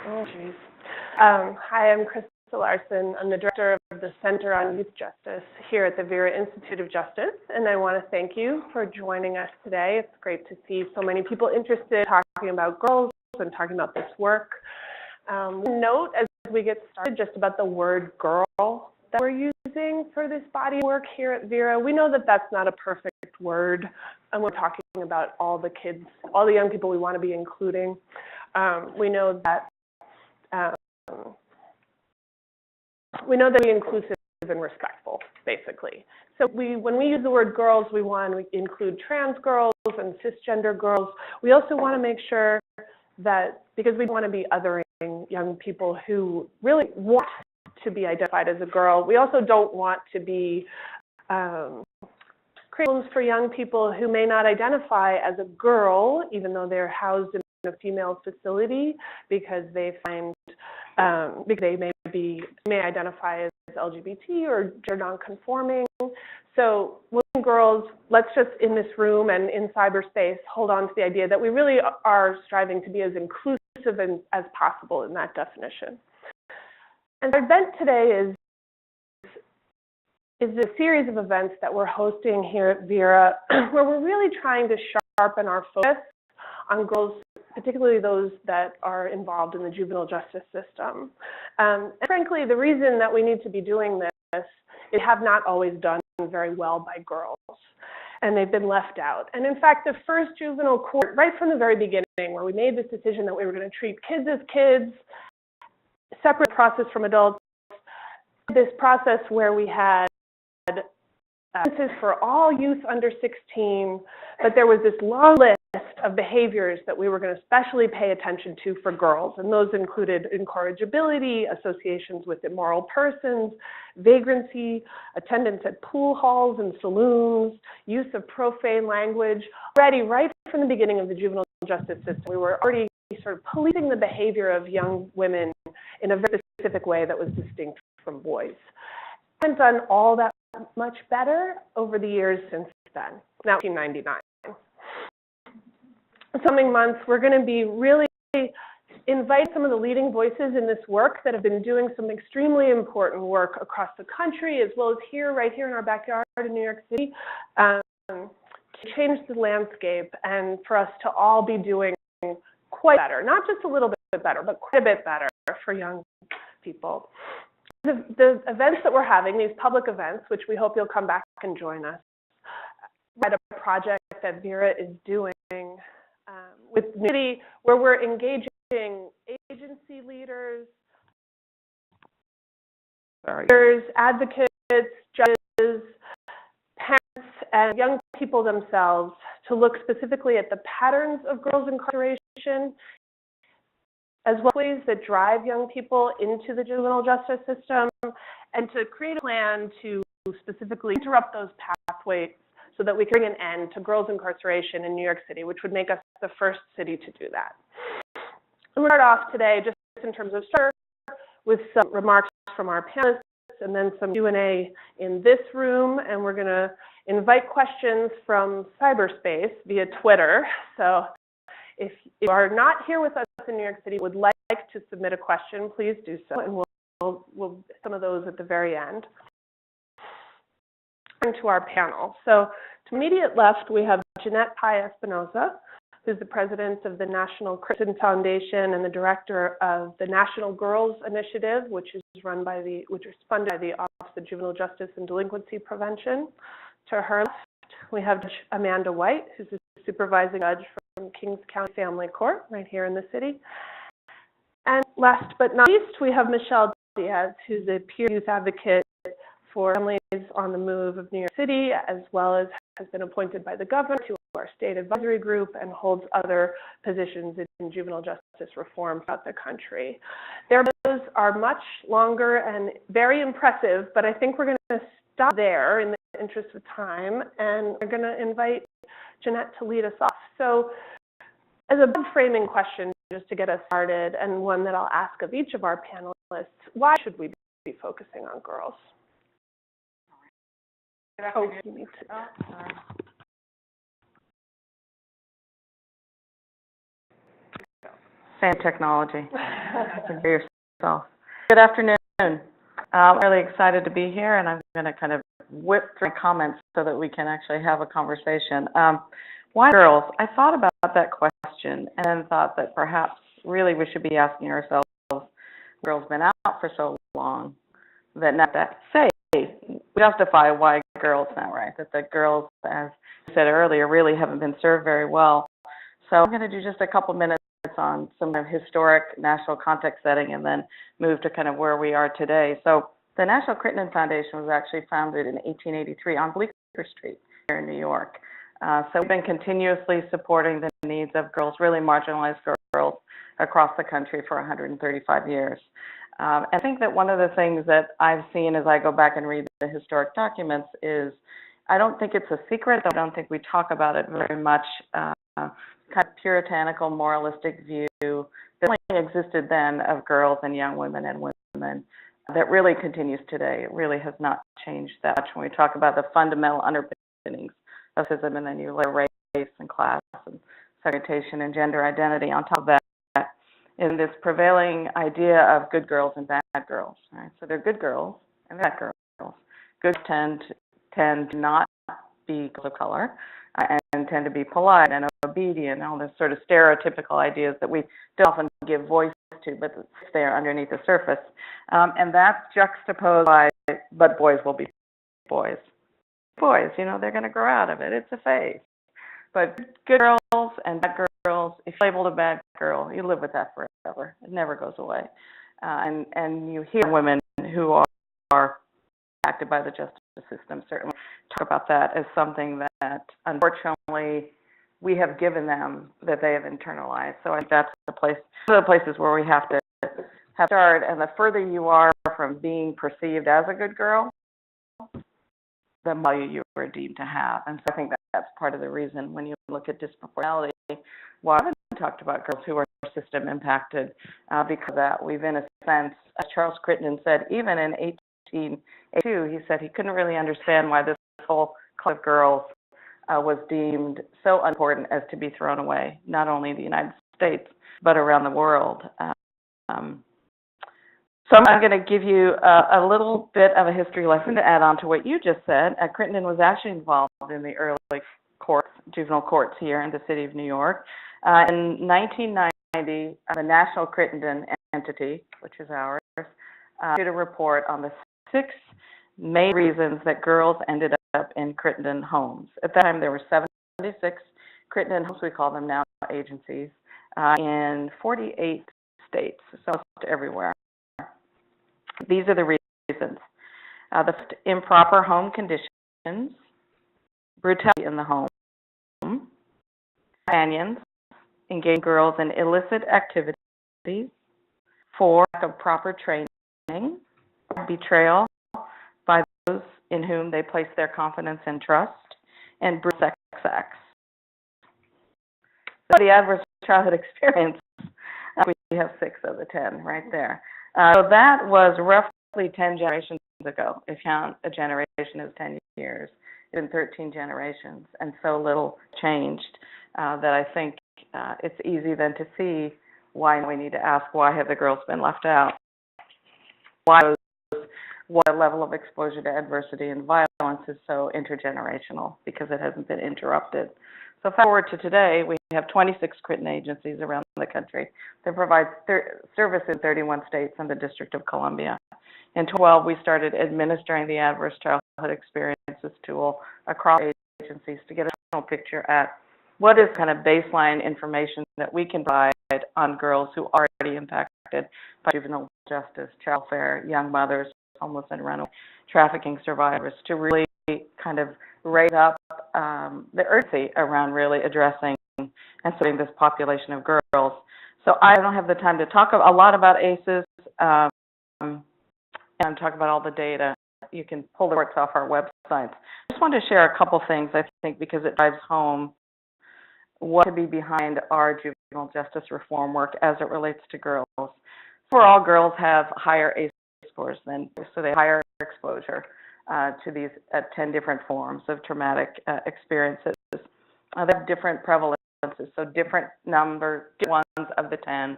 Oh, geez. Hi, I'm Krista Larson. I'm the director of the Center on Youth Justice here at the Vera Institute of Justice, and I want to thank you for joining us today. It's great to see so many people interested in talking about girls and talking about this work. Note as we get started just about the word girl that we're using for this body work here at Vera. We know that that's not a perfect word, and we're talking about all the kids, all the young people we want to be including. We know that we inclusive and respectful, basically. So when we use the word girls, we want to include trans girls and cisgender girls. We also want to make sure that, because we want to be othering young people who really want to be identified as a girl, we also don't want to be creating for young people who may not identify as a girl, even though they're housed in a female facility, because they find because they may identify as LGBT or gender-nonconforming. So women, girls, let's just in this room and in cyberspace hold on to the idea that we really are striving to be as inclusive as possible in that definition. And our event today is a series of events that we're hosting here at Vera, where we're really trying to sharpen our focus on girls, particularly those that are involved in the juvenile justice system. And frankly, the reason that we need to be doing this is have not always done very well by girls, and they've been left out. And in fact, the first juvenile court, right from the very beginning, where we made this decision that we were going to treat kids as kids, separate process from adults, this process where we had sentences for all youth under 16, but there was this long list of behaviors that we were going to especially pay attention to for girls, and those included incorrigibility, associations with immoral persons, vagrancy, attendance at pool halls and saloons, use of profane language. Already, right from the beginning of the juvenile justice system, we were already sort of policing the behavior of young women in a very specific way that was distinct from boys. We haven't done all that much better over the years since then, now 1999. In the coming months, we're going to be really invite some of the leading voices in this work that have been doing some extremely important work across the country, as well as right here in our backyard in New York City, to change the landscape and for us to all be doing quite better, not just a little bit better, but quite a bit better for young people. The events that we're having, these public events, which we hope you'll come back and join us, at a project that Vera is doing with New City, where we're engaging agency leaders, advocates, judges, parents, and young people themselves to look specifically at the patterns of girls' incarceration, as well as ways that drive young people into the juvenile justice system, and to create a plan to specifically interrupt those pathways so that we can bring an end to girls' incarceration in New York City, which would make us the first city to do that. And we'll start off today just in terms of structure with some remarks from our panelists and then some Q&A in this room, and we're going to invite questions from cyberspace via Twitter. So if you are not here with us in New York City, would like to submit a question, please do so, and we'll some of those at the very end. To our panel. So to immediate left, we have Jeanette Pai-Espinosa, who's the president of the National Christian Foundation and the director of the National Girls Initiative, which is funded by the Office of Juvenile Justice and Delinquency Prevention. To her left, we have Judge Amanda White, who's the supervising judge from Kings County Family Court, right here in the city. And last but not least, we have Michelle Diaz, who's a peer youth advocate for families on the move of New York City, as well as has been appointed by the governor to our state advisory group and holds other positions in juvenile justice reform throughout the country. Their bios are much longer and very impressive, but I think we're going to stop there in the interest of time, and we're going to invite Jeanette to lead us off. So as a framing question, just to get us started, and one that I'll ask of each of our panelists, why should we be focusing on girls? Oh, you need to. Oh, sorry. Same technology. For yourself. Good afternoon. I'm really excited to be here, and I'm going to kind of whip through my comments so that we can actually have a conversation. Why girls? I thought about that question and then thought that perhaps really we should be asking ourselves, girls been out for so long that now that say justify why girls now, right? That the girls, as you said earlier, really haven't been served very well. So I'm going to do just a couple minutes on some of historic national context setting and then move to kind of where we are today. So the National Crittenden Foundation was actually founded in 1883 on Bleecker Street here in New York. So we've been continuously supporting the needs of girls, really marginalized girls across the country for 135 years. And I think that one of the things that I've seen as I go back and read the historic documents is I don't think it's a secret. I don't think we talk about it very much. Kind of puritanical, moralistic view that only existed then of girls and young women and women that really continues today. It really has not changed that much when we talk about the fundamental underpinnings of racism, and then you layer race and class and segregation and gender identity on top of that in this prevailing idea of good girls and bad girls. Right? So they're good girls and bad girls. Good tend to not be girls of color and tend to be polite and obedient, and all this sort of stereotypical ideas that we don't often give voice to, but it's there underneath the surface. And that's juxtaposed by, but boys will be boys. Boys, you know, they're going to grow out of it. It's a phase. But good girls and bad girls, if you're labeled a bad girl, you live with that forever. It never goes away. And you hear women who are impacted by the justice system certainly talk about that as something that unfortunately we have given them that they have internalized. So I think that's one of the places where we have to start. And the further you are from being perceived as a good girl, the value you are deemed to have. And so I think that's part of the reason when you look at disproportionality, why I haven't talked about girls who are system impacted, because of that we've, in a sense, as Charles Crittenden said, even in 1882, he said he couldn't really understand why this whole club of girls was deemed so unimportant as to be thrown away, not only in the United States, but around the world. So I'm going to give you a little bit of a history lesson to add on to what you just said. Crittenden was actually involved in the early courts, juvenile courts here in the city of New York. In 1990, the National Crittenden entity, which is ours, did a report on the 6 main reasons that girls ended up in Crittenden homes. At that time, there were 76 Crittenden homes, we call them now agencies, in 48 states, so almost everywhere. These are the reasons. The first, improper home conditions, brutality in the home, companions, engaging girls in illicit activities, 4, lack of proper training, betrayal by those in whom they place their confidence and trust, and brutal sex acts. So the adverse childhood experience, we have 6 of the 10 right there. So that was roughly 10 generations ago. If you count a generation as 10 years, it's been 13 generations, and so little changed that I think it's easy then to see why we need to ask, why have the girls been left out? Why what level of exposure to adversity and violence is so intergenerational, because it hasn't been interrupted. So fast forward to today, we have 26 Crittenden agencies around the country that provide service in 31 states and the District of Columbia. In 2012, we started administering the Adverse Childhood Experiences tool across agencies to get a national picture at what is kind of baseline information that we can provide on girls who are already impacted by juvenile justice, child welfare, young mothers, homeless and runaway, trafficking survivors, to really kind of raise up the urgency around really addressing and serving this population of girls. So I don't have the time to talk a lot about ACEs and talk about all the data. You can pull the reports off our websites. I just wanted to share a couple things, I think, because it drives home what could be behind our juvenile justice reform work as it relates to girls. For all, girls have higher ACE scores than boys, so they have higher exposure to these 10 different forms of traumatic experiences. They have different prevalence So different ones of the 10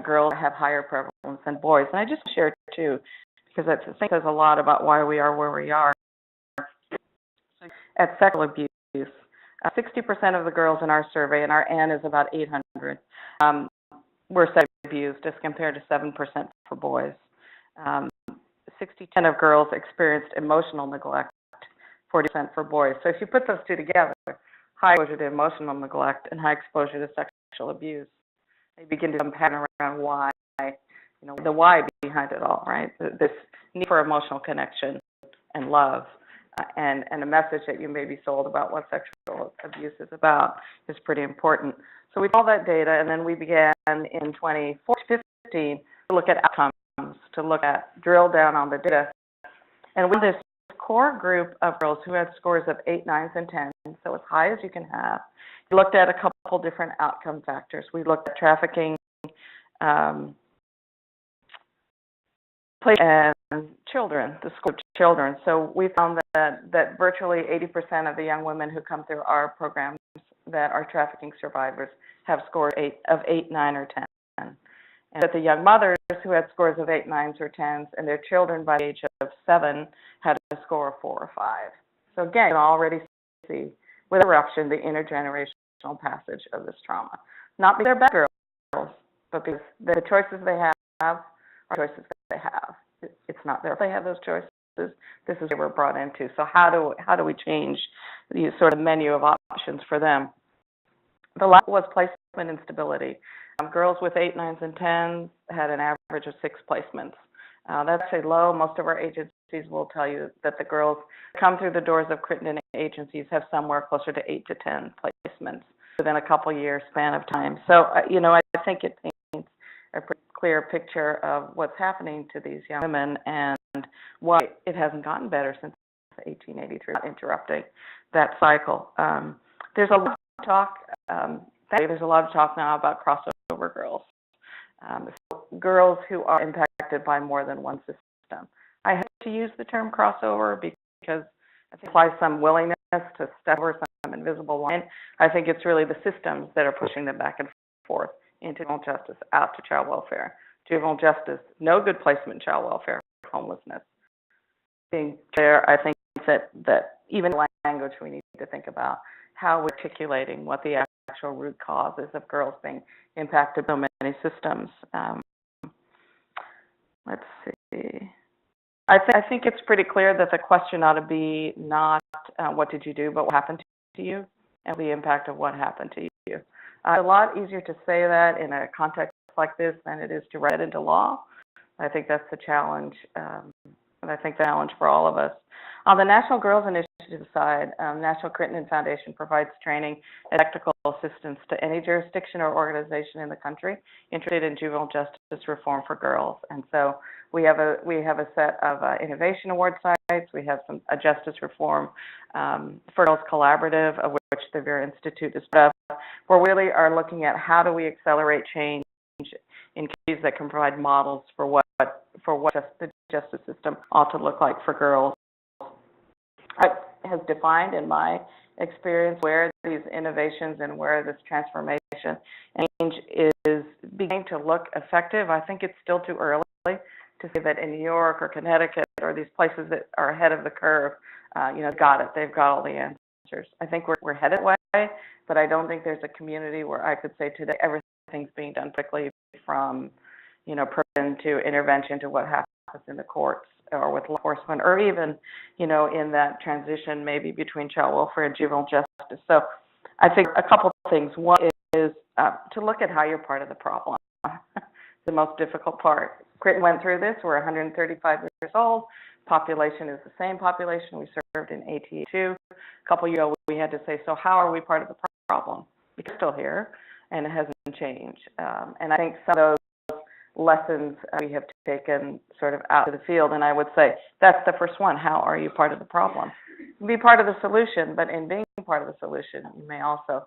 girls have higher prevalence than boys. And I just share too, because I think says a lot about why we are where we are. At sexual abuse, 60% of the girls in our survey, and our N is about 800, were sexually abused as compared to 7% for boys. 60% of girls experienced emotional neglect, 40% for boys. So if you put those two together, high exposure to emotional neglect and high exposure to sexual abuse, they begin to pattern around why, the why behind it all, right? This need for emotional connection and love, and a message that you may be sold about what sexual abuse is about is pretty important. So we saw that data, and then we began in 2015 to look at outcomes, to drill down on the data. And with this core group of girls who had scores of 8, 9s, and 10s, so as high as you can have, we looked at a couple different outcome factors. We looked at trafficking, and children, the score of children. So we found that virtually 80% of the young women who come through our programs that are trafficking survivors have scores of 8, 9, or 10. And that the young mothers who had scores of 8, 9s, or 10s, and their children by the age of 7 had a score of 4 or 5. So again, you can already see with eruption the intergenerational passage of this trauma. Not because they're bad girls, but because the choices they have are choices that they have. It's not their fault they have those choices. This is what they were brought into. So how do we change the sort of menu of options for them? The last was placement instability. Girls with 8, 9s, and 10s had an average of 6 placements. That's actually low. Most of our agencies will tell you that the girls come through the doors of Crittenden agencies have somewhere closer to 8 to 10 placements within a couple year span of time. So, I think it paints a pretty clear picture of what's happening to these young women and why it hasn't gotten better since 1883, not interrupting that cycle. There's a lot of talk. There's a lot of talk now about crossover girls, so girls who are impacted by more than one system. I hate to use the term crossover because I think it implies some willingness to step over some invisible line. I think it's really the systems that are pushing them back and forth into juvenile justice, out to child welfare. Juvenile justice, no good placement in child welfare, homelessness. Being there, I think that even language we need to think about how we're articulating what the actual root causes of girls being impacted by many systems. Let's see. I think it's pretty clear that the question ought to be not what did you do, but what happened to you and the impact of what happened to you. It's a lot easier to say that in a context like this than it is to write it into law. I think that's the challenge, and I think the challenge for all of us. On the National Girls Initiative side, National Crittenden Foundation provides training and technical assistance to any jurisdiction or organization in the country interested in juvenile justice reform for girls. And so we have a set of innovation award sites. We have a justice reform for girls collaborative, of which the Vera Institute is part of, where we really are looking at how do we accelerate change in communities that can provide models for what the justice system ought to look like for girls. It has defined, in my experience, where these innovations and where this transformation and change is beginning to look effective. I think it's still too early to say that in New York or Connecticut or these places that are ahead of the curve, got it. They've got all the answers. I think we're headed that way, but I don't think there's a community where I could say today everything's being done quickly, from prevention to intervention to what happens in the courts or with law enforcement, or even, in that transition maybe between child welfare and juvenile justice. So I think a couple of things. One is to look at how you're part of the problem. The most difficult part. Crittenden went through this. We're 135 years old. Population is the same population we served in 1882. A couple years ago, we had to say, so how are we part of the problem? Because we're still here, and it hasn't changed. And I think some of those lessons we have taken sort of out to the field, and I would say that's the first one. How are you part of the problem? You can be part of the solution, but in being part of the solution, you may also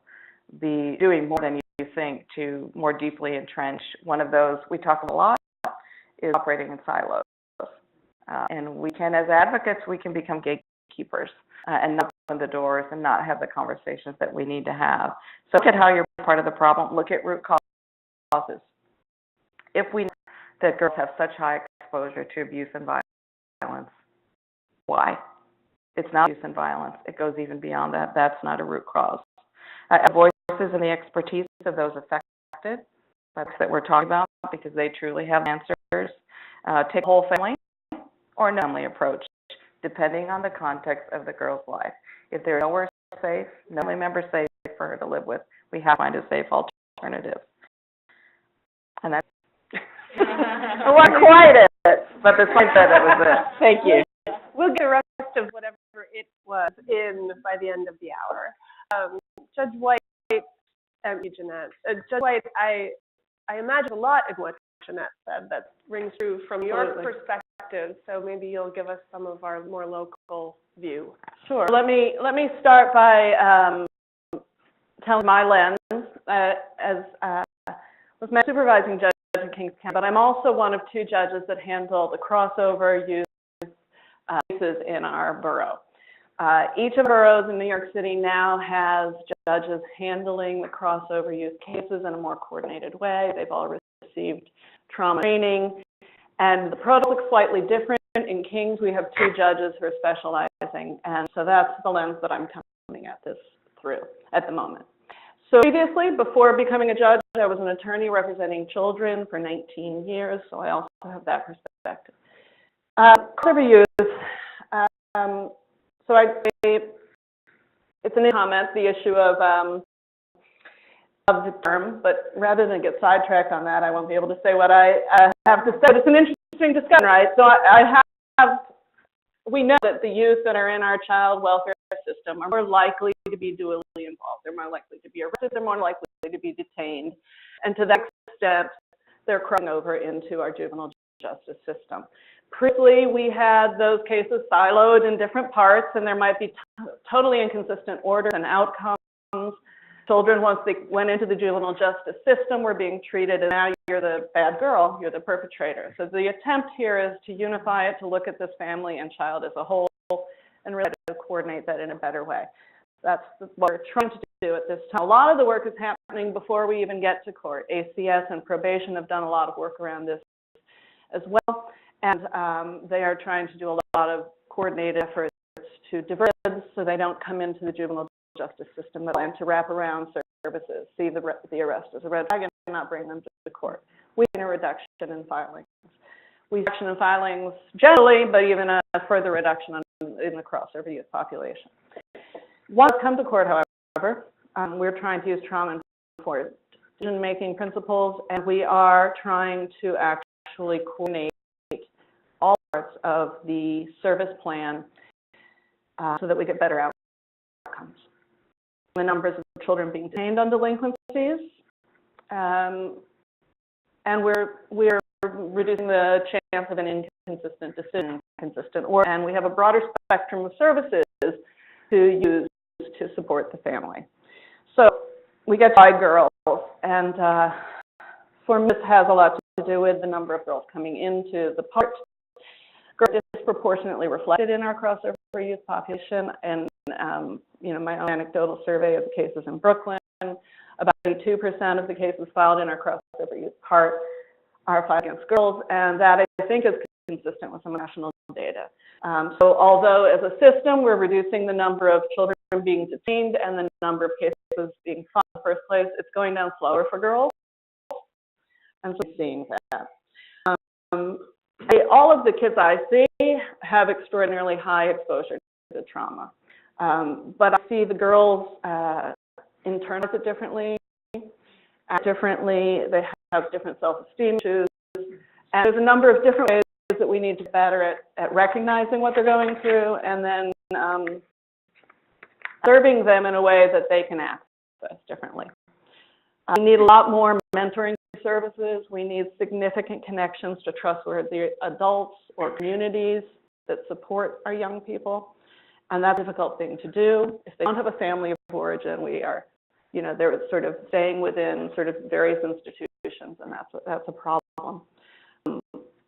be doing more than you think to more deeply entrench. One of those we talk about a lot is operating in silos. And we can, as advocates, we can become gatekeepers and not open the doors and not have the conversations that we need to have. So look at how you're part of the problem. Look at root causes. If we know that girls have such high exposure to abuse and violence, why? It's not abuse and violence. It goes even beyond that. That's not a root cause. Voices and the expertise of those affected, that's that we're talking about, because they truly have answers. Take a whole family or no family approach, depending on the context of the girl's life. If there's nowhere safe, no family member safe for her to live with, we have to find a safe alternative. And that's it wasn't quite it, but the point that it was it. Thank you. We'll get the rest of whatever it was in by the end of the hour. Judge White, Jeanette. Judge White, I imagine a lot in what Jeanette said that rings true from your perspective, so maybe you'll give us some of our more local view. Sure. Let me start by telling my lens as was my supervising judge in Kings County, but I'm also one of two judges that handle the crossover youth cases in our borough. Each of the boroughs in New York City now has judges handling the crossover youth cases in a more coordinated way. They've all received trauma training, and the protocol looks slightly different. In Kings, we have two judges who are specializing, and so that's the lens that I'm coming at this through at the moment. So previously, before becoming a judge, I was an attorney representing children for 19 years, so I also have that perspective. Crossover youth. So it's an comment, the issue of the term, but rather than get sidetracked on that, I won't be able to say what I have to say. But it's an interesting discussion, right? So we know that the youth that are in our child welfare system are more likely to be dually involved. They're more likely to be arrested. They're more likely to be detained. And to that extent, they're crossing over into our juvenile justice system. Previously, we had those cases siloed in different parts, and there might be totally inconsistent orders and outcomes. Children, once they went into the juvenile justice system, were being treated, and now you're the bad girl, you're the perpetrator. So the attempt here is to unify it, to look at this family and child as a whole, and really to coordinate that in a better way. That's what we're trying to do at this time. A lot of the work is happening before we even get to court. ACS and probation have done a lot of work around this as well. And they are trying to do a lot of coordinated efforts to divert them so they don't come into the juvenile justice system, that plan to wrap around services, see the arrest as a red flag and not bring them to the court. We've seen a reduction in filings. We've seen a reduction in filings generally, but even a further reduction in the crossover youth population. Once come to court, however, we're trying to use trauma-informed decision-making principles, and we are trying to actually coordinate all parts of the service plan so that we get better outcomes. The numbers of children being detained on delinquencies, and we're reducing the chance of an inconsistent decision, and we have a broader spectrum of services to use to support the family. So we get by girls, and for me, this has a lot to do with the number of girls coming into the part. Girls are disproportionately reflected in our crossover youth population, and my own anecdotal survey of the cases in Brooklyn, about 82% of the cases filed in our crossover youth part are filed against girls, and that I think is consistent with some national data. So although as a system we're reducing the number of children being detained and the number of cases being filed in the first place, it's going down slower for girls, and so we're seeing that. All of the kids I see have extraordinarily high exposure to trauma, but I see the girls internalize it differently, act differently, they have different self-esteem issues, and there's a number of different ways that we need to get better at recognizing what they're going through and then serving them in a way that they can access differently. We need a lot more mentoring services. We need significant connections to trustworthy adults or communities that support our young people, and that's a difficult thing to do. If they don't have a family of origin, we are, they're sort of staying within sort of various institutions, and that's a problem.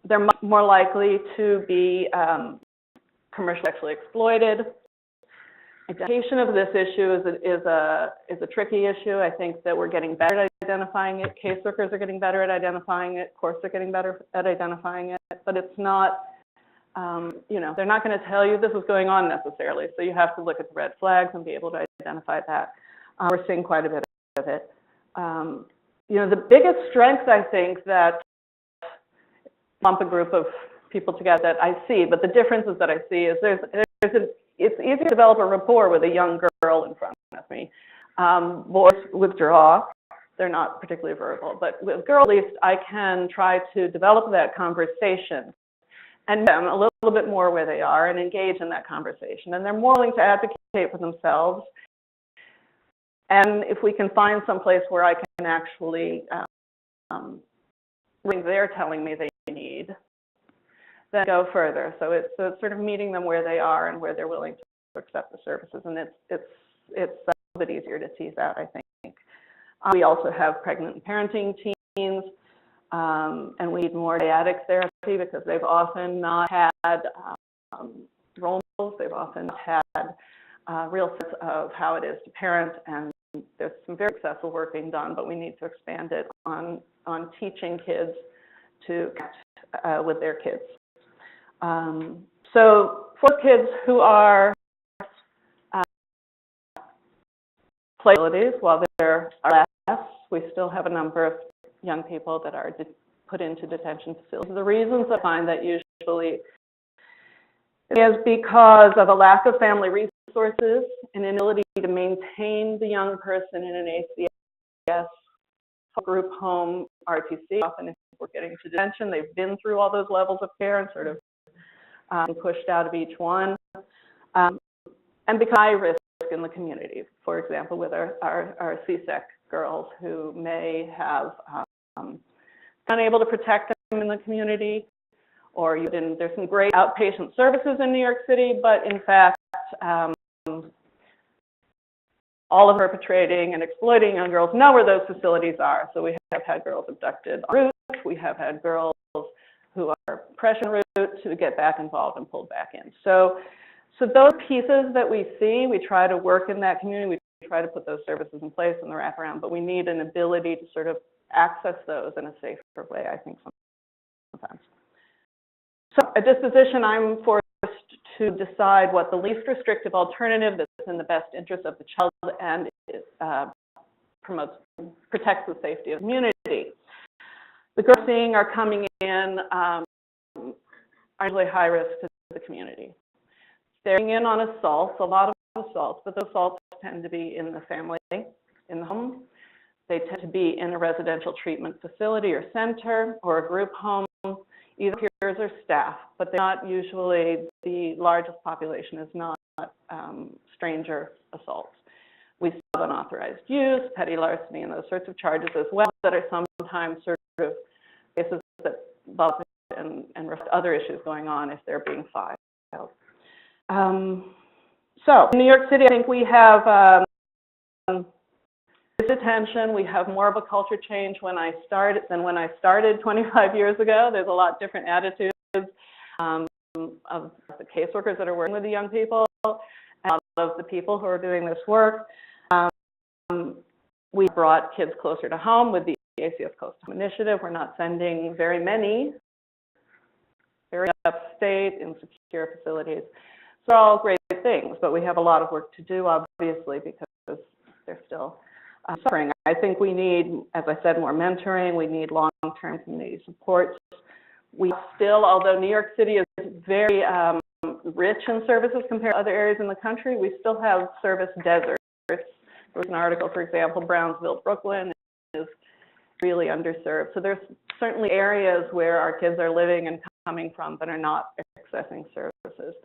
They're much more likely to be commercially sexually exploited. Identification of this issue is a tricky issue. I think that we're getting better at identifying it. Caseworkers are getting better at identifying it. Courts are getting better at identifying it. But it's not, they're not going to tell you this is going on necessarily. So you have to look at the red flags and be able to identify that. We're seeing quite a bit of it. The biggest strength, I think, that lump a group of people together that I see, but the differences that I see is it's easy to develop a rapport with a young girl in front of me. Boys withdraw. They're not particularly verbal, but with girls, at least I can try to develop that conversation and meet them a little bit more where they are and engage in that conversation. And they're more willing to advocate for themselves. And if we can find some place where I can actually bring they're telling me they need, then go further. So it's sort of meeting them where they are and where they're willing to accept the services. And it's a little bit easier to tease out, I think. We also have pregnant and parenting teams, and we need more dyadic therapy because they've often not had role models. They've often not had a real sense of how it is to parent, and there's some very successful work being done, but we need to expand it on teaching kids to connect with their kids. So for kids who are playabilities, while there are less, we still have a number of young people that are put into detention facilities. The reasons I find that usually is because of a lack of family resources, an inability to maintain the young person in an ACS, group home, RTC. Often if we're getting to detention, they've been through all those levels of care and sort of pushed out of each one. And because high risk in the community, for example, with our CSEC girls who may have unable to protect them in the community, or there's some great outpatient services in New York City, but in fact, all of perpetrating and exploiting young girls know where those facilities are. So we have had girls abducted en route. We have had girls who are pressured en route to get back involved and pulled back in. So those pieces that we see, we try to work in that community. We try to put those services in place in the wraparound, but we need an ability to sort of access those in a safer way, I think, sometimes. So at disposition, I'm forced to decide what the least restrictive alternative that's in the best interest of the child and protects the safety of the community. The girls seeing are coming in are usually high risk to the community. They're coming in on assaults, a lot of assaults, but those assaults tend to be in the family, in the home. They tend to be in a residential treatment facility or center or a group home, either peers or staff, but they're not usually, the largest population is not stranger assaults. We still have unauthorized use, petty larceny, and those sorts of charges as well that are sometimes sort of cases that involve and other issues going on if they're being filed. So in New York City, I think we have detention. We have more of a culture change than when I started 25 years ago. There's a lot different attitudes of the caseworkers that are working with the young people and a lot of the people who are doing this work. We brought kids closer to home with the ACS Close to Home initiative. We're not sending very many, very upstate, insecure facilities. So they're all great things, but we have a lot of work to do, obviously, because they're still suffering. I think we need, as I said, more mentoring. We need long-term community supports. We still, although New York City is very rich in services compared to other areas in the country, we still have service deserts. There was an article, for example, Brownsville, Brooklyn is really underserved. So there's certainly areas where our kids are living and coming from but are not accessing services.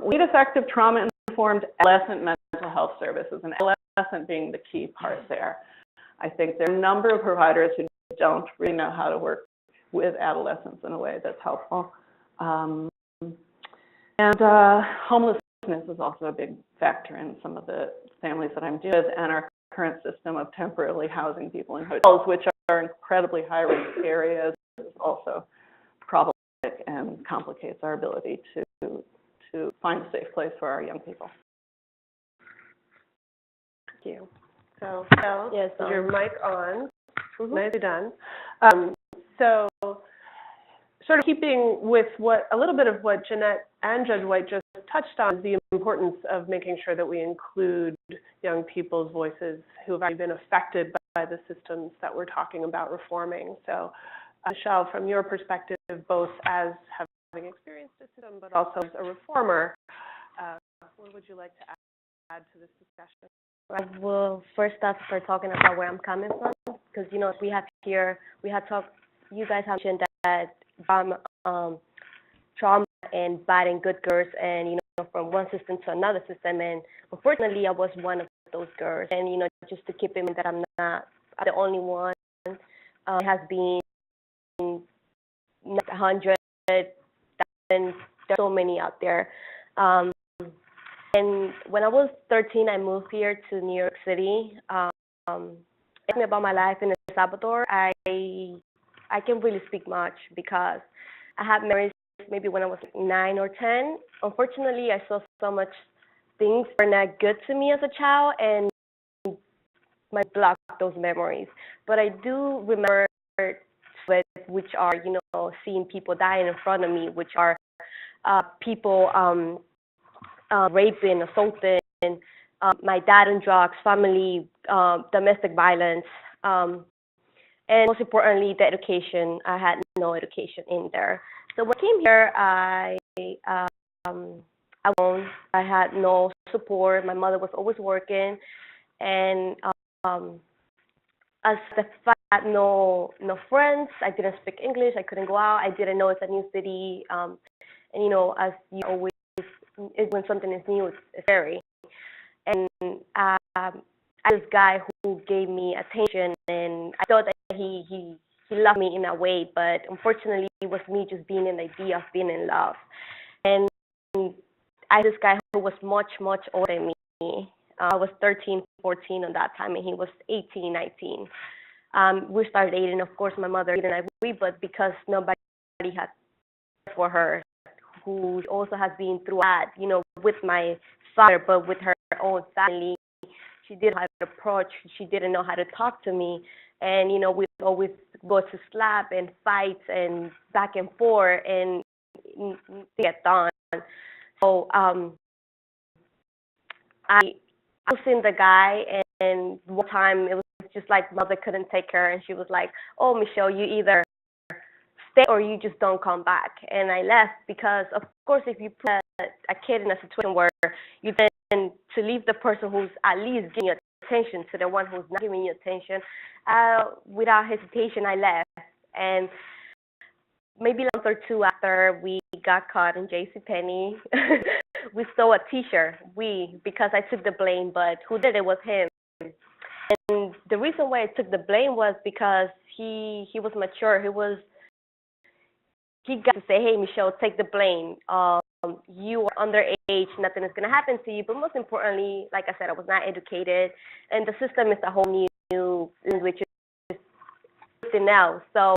We need effective trauma-informed adolescent mental health services, and adolescent being the key part there. I think there are a number of providers who don't really know how to work with adolescents in a way that's helpful. Homelessness is also a big factor in some of the families that I'm dealing with, and our current system of temporarily housing people in hotels, which are incredibly high-risk areas, is also problematic and complicates our ability to find a safe place for our young people. you. So, Yes, is your mic on? Mhm. Nicely done. So, sort of keeping with a little bit of what Jeanette and Judge White just touched on, is the importance of making sure that we include young people's voices who have already been affected by the systems that we're talking about reforming. So, Michelle, from your perspective, both as having experienced the system, but also as a reformer, what would you like to add to this discussion? I will first start talking about where I'm coming from, because you guys have mentioned that trauma and bad and good girls, and from one system to another system, and unfortunately I was one of those girls, and just to keep in mind that I'm not the only one. It has been 100, and there's so many out there. And when I was 13, I moved here to New York City. Asking me about my life in El Salvador, I can't really speak much because I had memories maybe when I was 9 or 10. Unfortunately, I saw so much things that were not good to me as a child, and my blocked those memories. But I do remember which are, seeing people dying in front of me, which are people raping, assaulting, my dad on drugs, family, domestic violence, and most importantly, the education. I had no education in there. So when I came here, I had no support. My mother was always working, and as the fact I had no friends, I didn't speak English, I couldn't go out, I didn't know it's a new city, and as you always, when something is new, it's scary. And I had this guy who gave me attention, and I thought that he loved me in a way, but unfortunately it was me just being in the idea of being in love. And I had this guy who was much, much older than me. I was 13, 14 on that time, and he was 18, 19. We started dating. Of course, my mother didn't agree, but because nobody had for her, who also has been through that, with my father, but with her own family, she didn't know how to approach. She didn't know how to talk to me, and we always go to slap and fight and back and forth and get done. So I was seeing the guy, and one time it was just like mother couldn't take her, and she was like, "Oh, Michelle, you either stay or you just don't come back." And I left because, of course, if you put a kid in a situation where you then to leave the person who's at least giving you attention to the one who's not giving you attention, without hesitation, I left. And maybe a month or two after we got caught in JCPenney, we stole a T-shirt. Because I took the blame, but who did it was him. And the reason why I took the blame was because he was mature. He got to say, "Hey, Michelle, take the blame. You are underage. Nothing is going to happen to you." But most importantly, like I said, I was not educated, and the system is a whole new language, is something else. So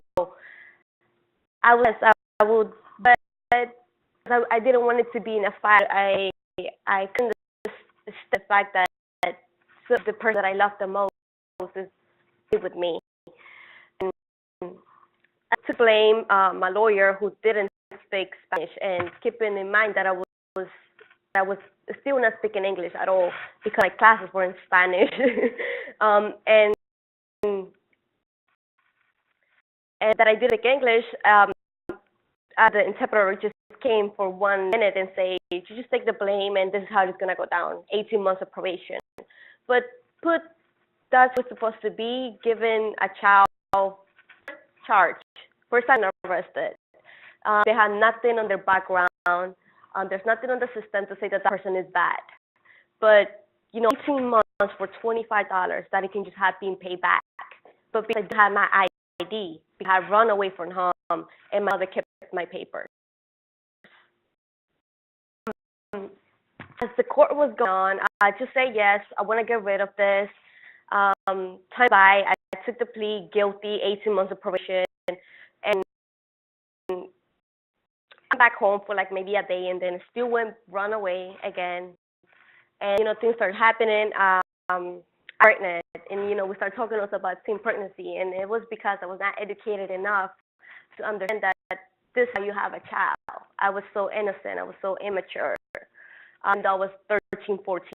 I would, but I didn't want it to be in a fight. I couldn't accept the fact that the person that I love the most is with me. And I took blame my lawyer, who didn't speak Spanish, and keeping in mind that I was still not speaking English at all because my classes were in Spanish, and that I did speak English. The interpreter just came for 1 minute and say, "You just take the blame, and this is how it's gonna go down: 18 months of probation." But that's what's supposed to be given a child charge, first time arrested. They had nothing on their background. There's nothing on the system to say that person is bad. But 18 months for $25 that it can just have been paid back. But because I had my ID, because I run away from home, and my mother kept my papers. As the court was going on, I just say yes, I want to get rid of this. Time by, I took the plea guilty, 18 months of probation, and I'm back home for like maybe a day, and then run away again. And things started happening. pregnant, and we started talking also about teen pregnancy, and it was because I was not educated enough to understand that this is how you have a child. I was so innocent, I was so immature, and I was 13, 14.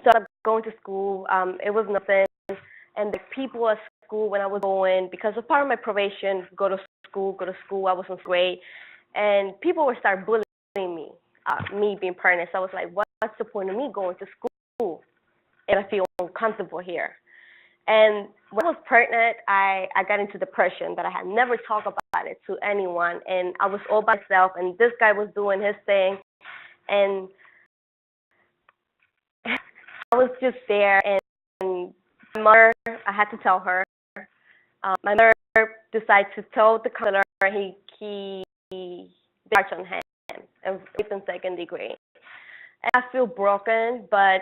So I was going to school. It was nothing, and the people at school when I was going, because of part of my probation, go to school. I was in grade, and people would start bullying me being pregnant. So I was like, what's the point of me going to school if I feel uncomfortable here? And when I was pregnant, I got into depression, but I had never talked about it to anyone, and I was all by myself, and this guy was doing his thing, and I was just there, and my mother, I had to tell her. My mother decided to tell the counselor he charged on him of rape in second degree. And I feel broken, but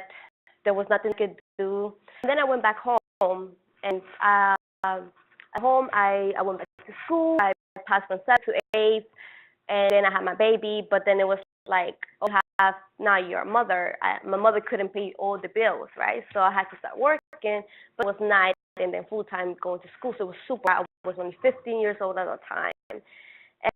there was nothing I could do. And then I went back home, and at home I went back to school. I passed from 7th to 8th, and then I had my baby. But then it was like, oh, now you're a mother. My mother couldn't pay all the bills, right? So I had to start working, but it was night and then full time going to school. So it was super. I was only 15 years old at the time, and I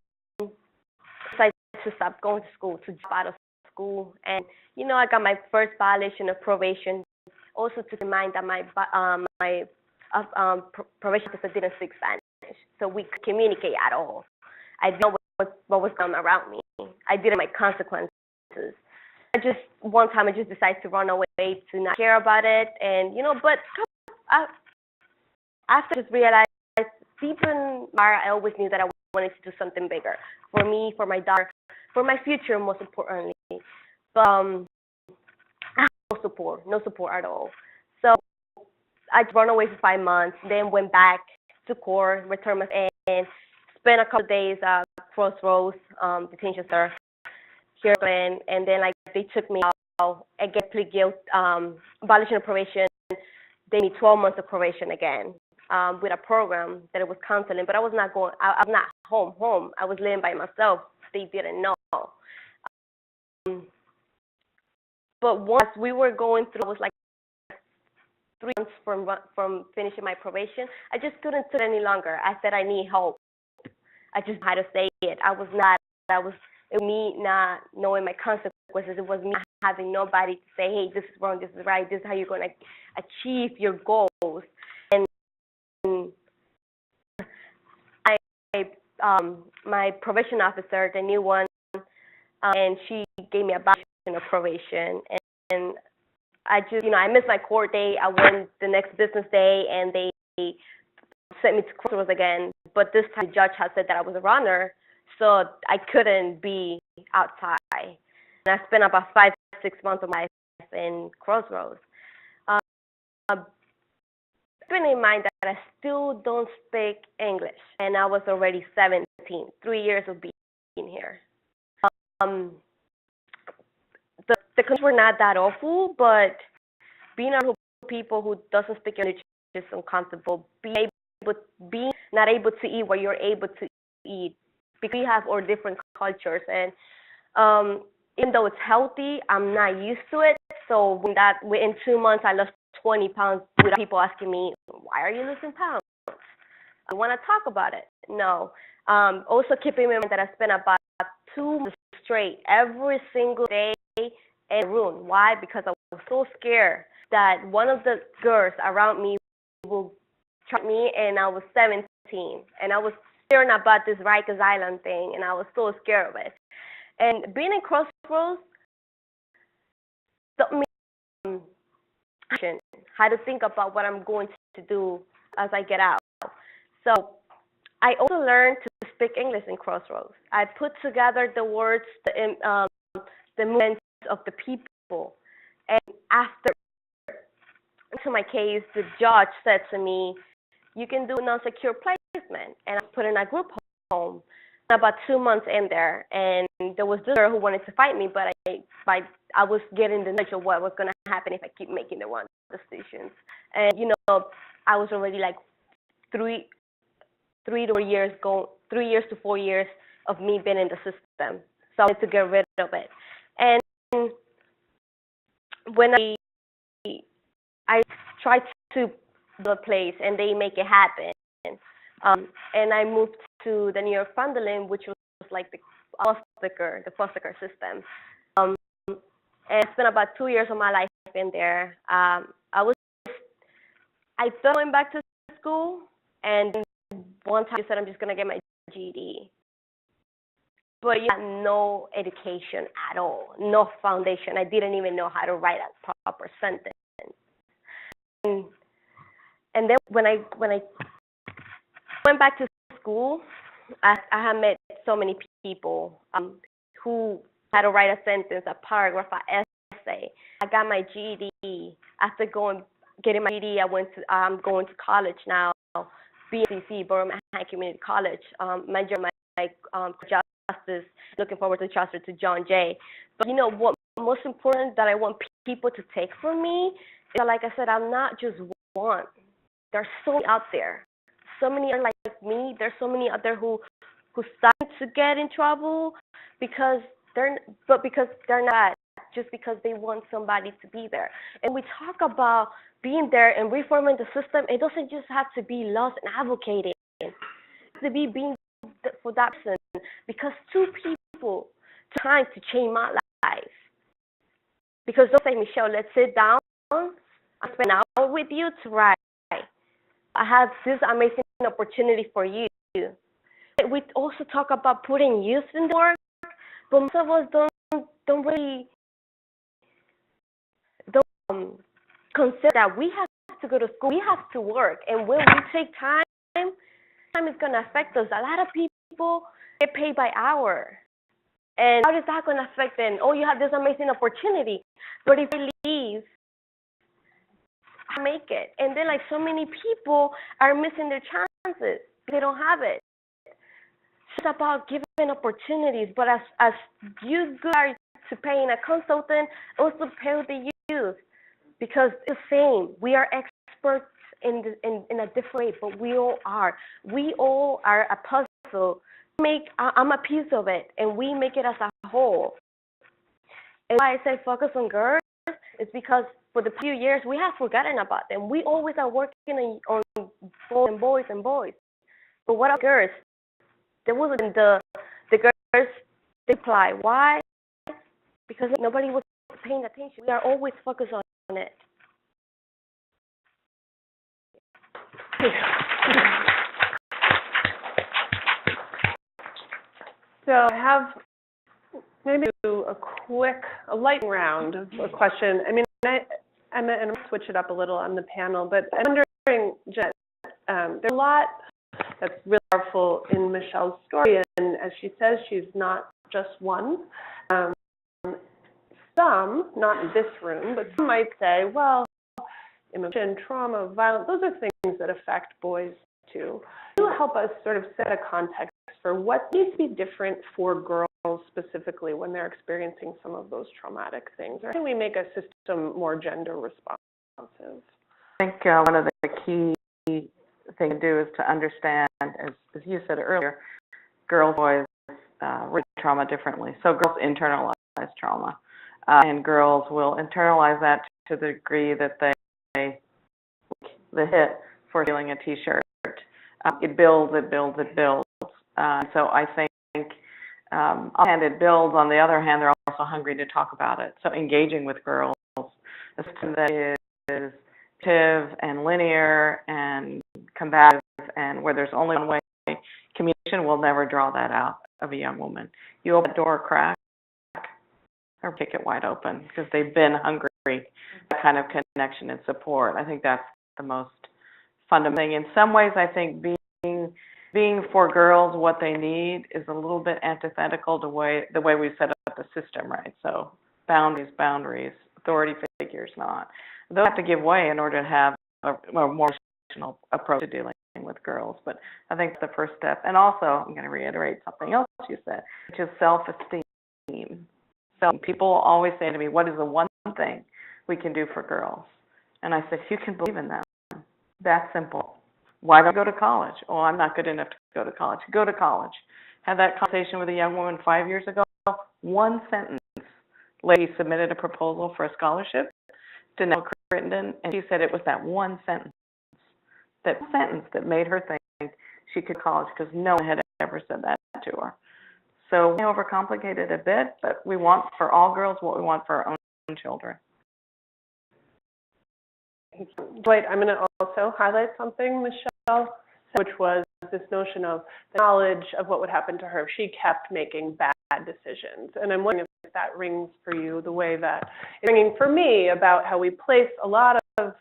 decided to stop going to school, to drop out of school. And I got my first violation of probation. Also, to remind that my probation officer didn't speak Spanish, so we could communicate at all. I didn't know what was going on around me. I didn't know my consequences. One time I just decided to run away, to not care about it, and but after I just realized deep in my heart, I always knew that I wanted to do something bigger for me, for my daughter, for my future, most importantly. But I had no support at all. So I run away for 5 months, then went back to court, returned my and spent a couple of days at Crossroads detention center here in Oakland, and then they took me out. I get plea guilt, violation of probation. They need 12 months of probation again, with a program that it was counseling, but I was not going. I was not home. I was living by myself. They didn't know. But once we were going through, it was like 3 months from finishing my probation. I just couldn't sit any longer. I said I need help. I just had to say it. It was me not knowing my consequences. It was me having nobody to say, hey, this is wrong, this is right, this is how you're going to achieve your goals. And my probation officer, the new one, and she gave me a violation of probation. And I just, I missed my court date. I went the next business day, and they sent me to Crossroads again. But this time the judge had said that I was a runner, so I couldn't be outside. And I spent about 5-6 months of my life in Crossroads. Keeping in mind that I still don't speak English, and I was already 17, 3 years of being here. The conditions were not that awful, but being around people who doesn't speak English is uncomfortable. Being not able to eat what you're able to eat, because we have all different cultures, and even though it's healthy, I'm not used to it. So within 2 months, I lost 20 pounds without people asking me, why are you losing pounds? I want to talk about it. No. Also keeping in mind that I spent about 2 months straight every single day in the room. Why? Because I was so scared that one of the girls around me will try me, and I was 17, and I was hearing about this Rikers Island thing, and I was so scared of it. And being in Crossroads taught me how to think about what I'm going to do as I get out. So I also learned to speak English in Crossroads. I put together the words, the movements of the people. And after to my case, the judge said to me, you can do non-secure placement. And I put in a group home. About 2 months in there, and there was this girl who wanted to fight me, but I was getting the knowledge of what was going to happen if I keep making the wrong decisions. And I was already like 3 years to 4 years of me being in the system, so I wanted to get rid of it. And when I I tried to build a place, and they make it happen. And I moved to the New York Fondling, which was like the foster care system. And I spent about 2 years of my life in there. I thought going back to school, and one time I said I'm just gonna get my GED. But you had no education at all, no foundation. I didn't even know how to write a proper sentence. And then when I went back to school, I had met so many people who had to write a sentence, a paragraph, an essay. I got my GED. After getting my GED, I'm going to college now, BCC, Borough Manhattan Community College. Major my justice. Looking forward to transfer to John Jay. But you know what? Most important that I want people to take from me is that, like I said, I'm not just one. There's so many out there. So many are like me. There's so many out there who started to get in trouble because they're not, just because they want somebody to be there. And we talk about being there and reforming the system. It doesn't just have to be laws and advocating. It has to be being for that person, because two people trying to change my life. Because don't say, Michelle, let's sit down and spend an hour with you to write. I have this amazing opportunity for you. We also talk about putting youth in the work, but most of us don't really consider that we have to go to school, we have to work, and when we take time is going to affect us. A lot of people get paid by hour, and how is that going to affect them? Oh, you have this amazing opportunity, but if they leave, I make it. And then, like, so many people are missing their chances. They don't have it. It's about giving opportunities, but as you are to paying a consultant, also pay the youth, because it's the same. We are experts in a different way, but we all are. We all are a puzzle. I'm a piece of it, and we make it as a whole. And why I say focus on girls is because for the few years we have forgotten about them. We always are working on boys and boys. But what about girls? There wasn't the girls reply. Why? Because nobody was paying attention. We are always focused on it. So I have maybe a lightning round of a question. I mean, I'm going to switch it up a little on the panel, but I'm wondering, Jen, there's a lot that's really powerful in Michelle's story, and as she says, she's not just one. Some, not in this room, but some might say, well, immigration, trauma, violence, those are things that affect boys too. Can you help us sort of set a context for what needs to be different for girls specifically when they're experiencing some of those traumatic things? Or how can we make a system more gender responsive? I think one of the key things to do is to understand, as you said earlier, girls, boys read trauma differently. So girls internalize trauma, and girls will internalize that to the degree that they hit for stealing a T-shirt. It builds. So I think on one hand it builds. On the other hand, they're also hungry to talk about it. So engaging with girls, a system that is active and linear and combative, and where there's only one way, communication will never draw that out of a young woman. You open the door a crack or kick it wide open because they've been hungry for that kind of connection and support. I think that's the most fundamental thing. In some ways, I think being for girls what they need is a little bit antithetical to the way we set up the system, right? So boundaries, authority figures not. They'll have to give way in order to have a more rational approach to dealing with girls. But I think the first step, and also I'm going to reiterate something else you said, which is self-esteem. So people always say to me, what is the one thing we can do for girls? And I said, you can believe in them. That's simple. Why don't I go to college? Oh, I'm not good enough to go to college. Go to college. Had that conversation with a young woman 5 years ago. One sentence. Lady submitted a proposal for a scholarship Danelle Crittenden, and she said it was that one sentence that made her think she could college, because no one had ever said that to her. So we overcomplicate it a bit, but we want for all girls what we want for our own children. Dwight, I'm going to also highlight something Michelle said, which was this notion of the knowledge of what would happen to her if she kept making bad decisions. And I'm wondering if that rings for you the way that it's ringing for me about how we place a lot of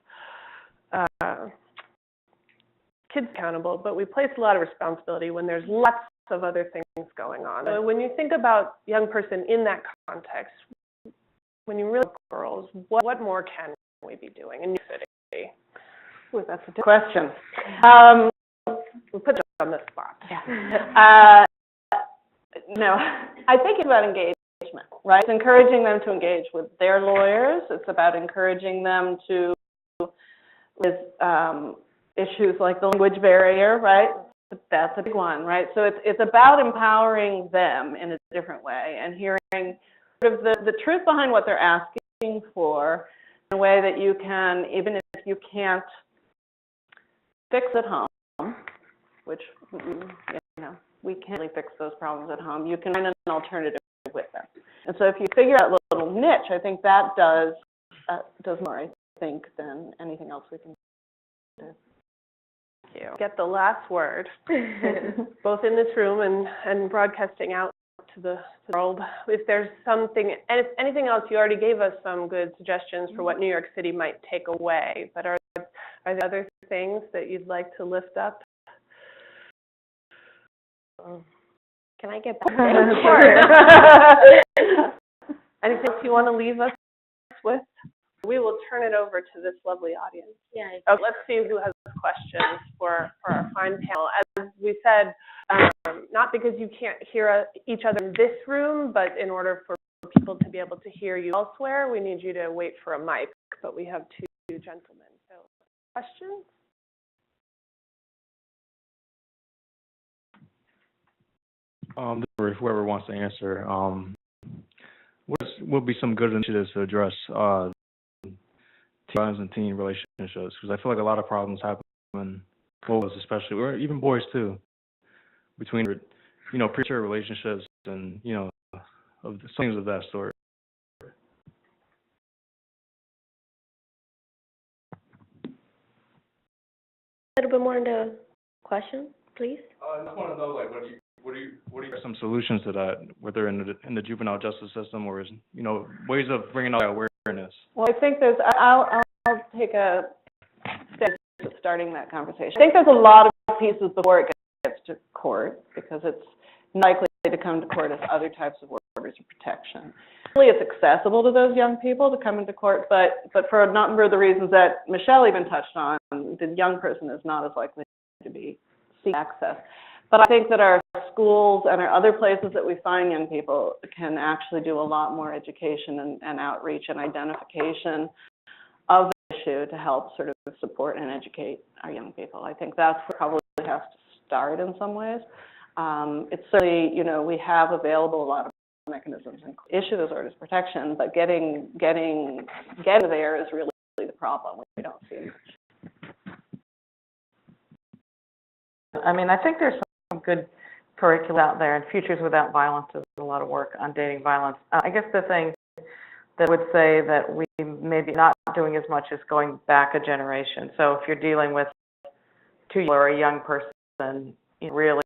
kids accountable, but we place a lot of responsibility when there's lots of other things going on. So when you think about young person in that context, when you really look at girls, what more can we be doing in New York City? Ooh, that's a good question. We'll put it on the spot. Yeah. No, I think it's about engagement, right? It's encouraging them to engage with their lawyers. It's about encouraging them to, with issues like the language barrier, right? That's a big one, right? So it's about empowering them in a different way and hearing sort of the truth behind what they're asking for in a way that you can, even if you can't fix at home, which, we can't really fix those problems at home, you can find an alternative with them. And so if you figure out a little niche, I think that does more, I think, than anything else we can do. Thank you. Get the last word, both in this room and broadcasting out to the world. If there's something, and if anything else, you already gave us some good suggestions for what New York City might take away, but are there other things that you'd like to lift up? Can I get back? Anything else you want to leave us with? We will turn it over to this lovely audience. Yeah. Let's see who has questions for our fine panel. As we said, not because you can't hear each other in this room, but in order for people to be able to hear you elsewhere, we need you to wait for a mic. But we have two gentlemen. So, questions? For whoever wants to answer, what would be some good initiatives to address violence and teen relationships? Because I feel like a lot of problems happen in boys, especially, or even boys too, between premature relationships and of things of that sort. A little bit more in the question, please. I just want to know, like, what are some solutions to that, whether in the juvenile justice system or ways of bringing out awareness? Well, I think I'll take a step to starting that conversation. I think there's a lot of pieces before it gets to court, because it's likely to come to court as other types of orders of protection. Really, it's accessible to those young people to come into court, but for a number of the reasons that Michelle even touched on, the young person is not as likely to be seeking access. But I think that our schools and our other places that we find young people can actually do a lot more education and outreach and identification of the issue to help sort of support and educate our young people. I think that's where probably has to start in some ways. It's certainly, we have available a lot of mechanisms and issue those orders of protection, but getting there is really the problem. We don't see much. I mean, I think there's some good curricula out there, and Futures Without Violence does a lot of work on dating violence. I guess the thing that I would say that we maybe not doing as much is going back a generation. So if you're dealing with two or a young person, really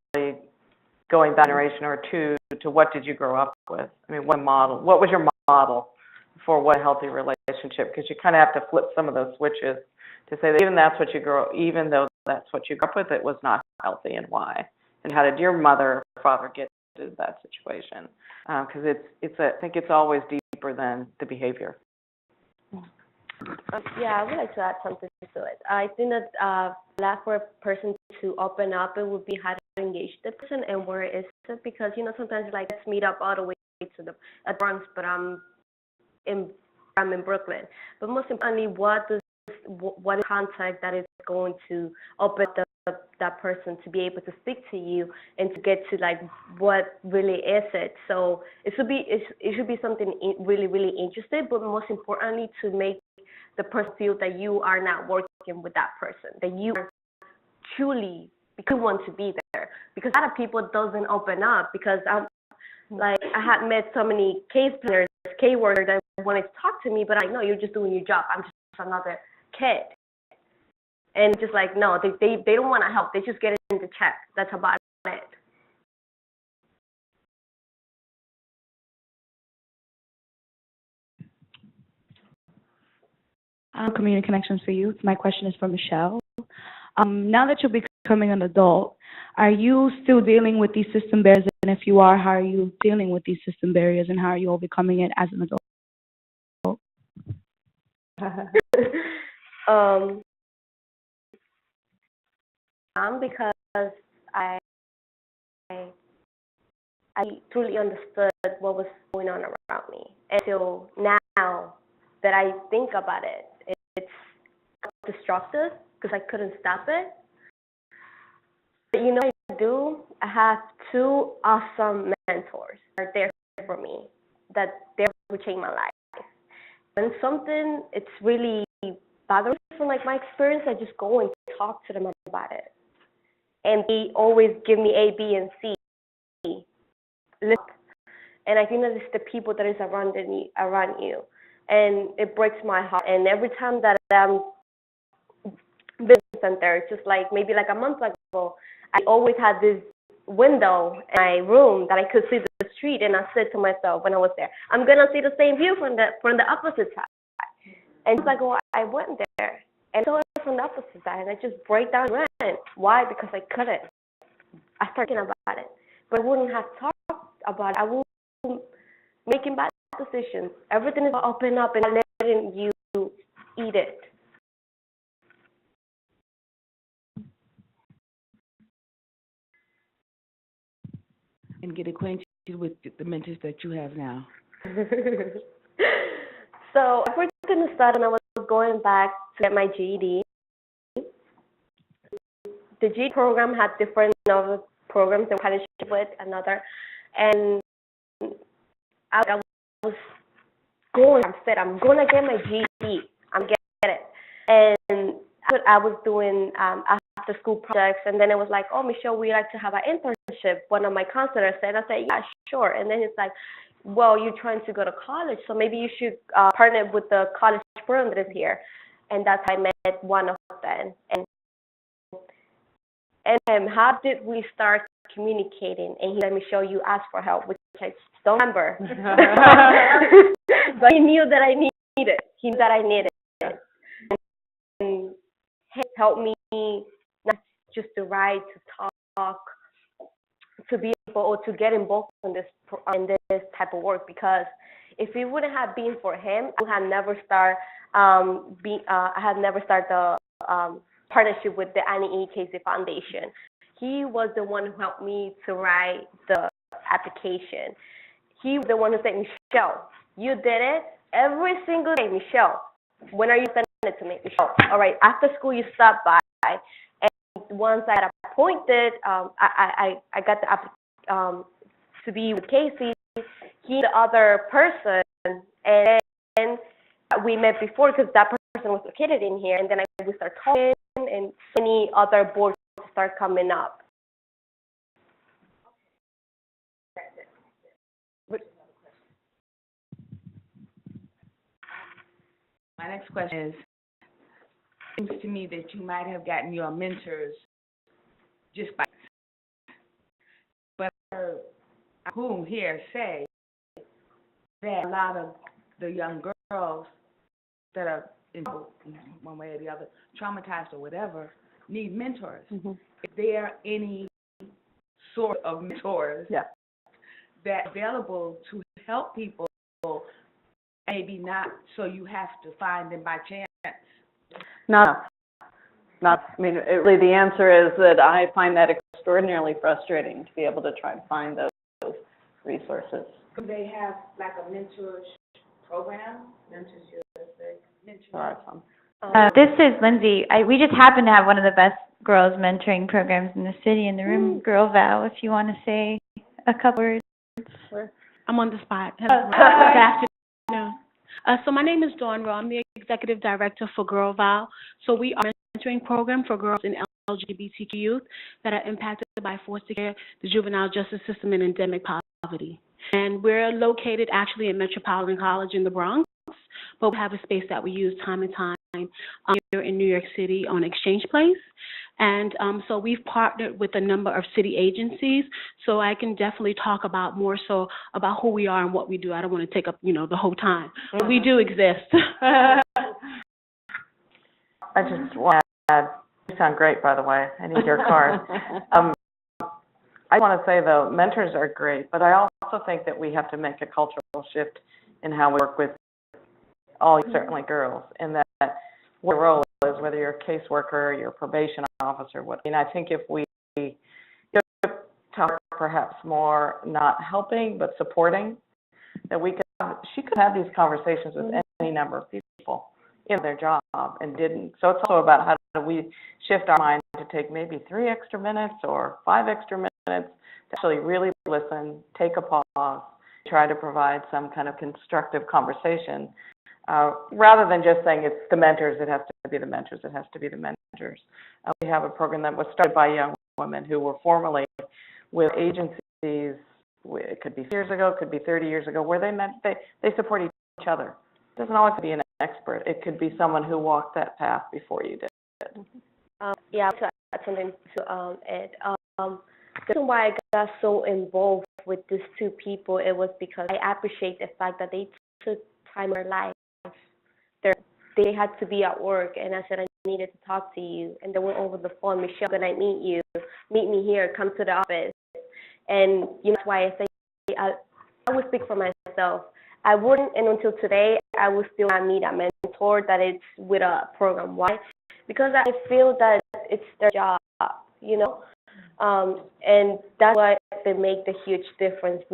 going back a generation or two to what did you grow up with? I mean, what was your model for what a healthy relationship? Because you kind of have to flip some of those switches to say that even though that's what you grew up with, it was not healthy, and why? And how did your mother or father get to that situation? Because I think it's always deeper than the behavior. Yeah, I would like to add something to it. I think that last for a person to open up, it would be how to engage the person and where is it, because sometimes it's like, let's meet up all the way to the Bronx, but I'm in Brooklyn. But most importantly, what contact that is going to open that person to be able to speak to you and to get to like what really is it. So it should be something really, really interesting, but most importantly to make the person feels that you are not working with that person, that you are truly because you want to be there. Because a lot of people doesn't open up because like I had met so many case planners, case workers that wanted to talk to me, but I know you're just doing your job. I'm just another kid. And just like, no, they don't want to help. They just get in the check. That's about it. Community Connections for Youth. My question is for Michelle. Now that you're becoming an adult, are you still dealing with these system barriers? And if you are, how are you dealing with these system barriers and how are you overcoming it as an adult? Because I truly understood what was going on around me. And so now that I think about it, it's destructive because I couldn't stop it. But you know what I do? I have two awesome mentors that are there for me, that they will change my life. When something, it's really bothering from like my experience, I just go and talk to them about it. And they always give me A, B, and C. And I think that it's the people that is around you. And it breaks my heart. And every time that I'm business center, just like maybe like a month ago, I always had this window in my room that I could see the street, and I said to myself when I was there, I'm gonna see the same view from the opposite side. And it's like, oh, I went there and saw it from the opposite side, and I just break down and ran. Why? Because I couldn't. I started thinking about it, but I wouldn't have talked about it. I would making bad decisions. Everything is open up and letting you eat it. And get acquainted with the mentors that you have now. So everything started when I was going back to get my GED. The GED program had different programs that partnership with another, and I was going. I said, I'm gonna get my GED. I'm gonna get it. And I was doing after school projects, and then it was like, oh, Michelle, we'd like to have an internship. One of my counselors said, I said, yeah, sure. And then it's like, well, you're trying to go to college, so maybe you should partner with the college program that is here. And that's how I met one of them. And how did we start communicating? And he said, Michelle, you asked for help, which I don't remember. But he knew that I needed. He knew that I needed it. And he helped me not just to write, to talk, to be able or to get involved in this type of work. Because if it wouldn't have been for him, I would have never started. I had never started the partnership with the Annie E. Casey Foundation. He was the one who helped me to write the application. He was the one who said, Michelle, you did it every single day. Michelle, when are you sending it to me? Michelle, all right, after school you stop by. And once I got appointed, I got the to be with Casey. He the other person, and then we met before because that person was located in here, and then we start talking, and so many other boards start coming up. My next question is, it seems to me that you might have gotten your mentors just by, but I heard whom here say that a lot of the young girls that are in one way or the other, traumatized or whatever, need mentors. Mm-hmm. If there are any sort of mentors that are available to help people, maybe not so you have to find them by chance. Not, I mean, really the answer is that I find that extraordinarily frustrating to be able to try and find those resources. Do they have like a mentorship program? There are some. This is Lindsay. We just happen to have one of the best girls mentoring programs in the city in the room. Girl Val, if you want to say a couple words. I'm on the spot. Good afternoon. So my name is Dawn Rowe. I'm the Executive Director for GirlVal. So we are a mentoring program for girls and LGBTQ youth that are impacted by foster care, the juvenile justice system, and endemic poverty. And we're located actually at Metropolitan College in the Bronx, but we have a space that we use time and time here in New York City on Exchange Place. And so we've partnered with a number of city agencies, so I can definitely talk about more so about who we are and what we do. I don't want to take up, the whole time. But we do exist. I just want to add, you sound great, by the way. I need your card. I want to say, though, mentors are great, but I also think that we have to make a cultural shift in how we work with all, certainly girls, and that what your role is, whether you're a caseworker, you're a probation officer, I think if we talk perhaps more not helping but supporting, that she could have these conversations with any number of people in their job and didn't. So it's also about how do we shift our mind to take maybe 3 extra minutes or 5 extra minutes to actually really listen, take a pause, try to provide some kind of constructive conversation. Rather than just saying it's the mentors, it has to be the mentors, it has to be the mentors. We have a program that was started by young women who were formerly with agencies, it could be years ago, it could be 30 years ago, where they support each other. It doesn't always have to be an expert. It could be someone who walked that path before you did. Yeah, to add something to Ed. The reason why I got so involved with these 2 people, it was because I appreciate the fact that they took time in their life. They had to be at work, and I said I needed to talk to you, and they went over the phone. Michelle, can I meet you? Meet me here. Come to the office. And that's why I say I would speak for myself. I wouldn't, and until today, I would still not need a mentor that is with a program. Why? Because I feel that it's their job, and that's why they make the huge difference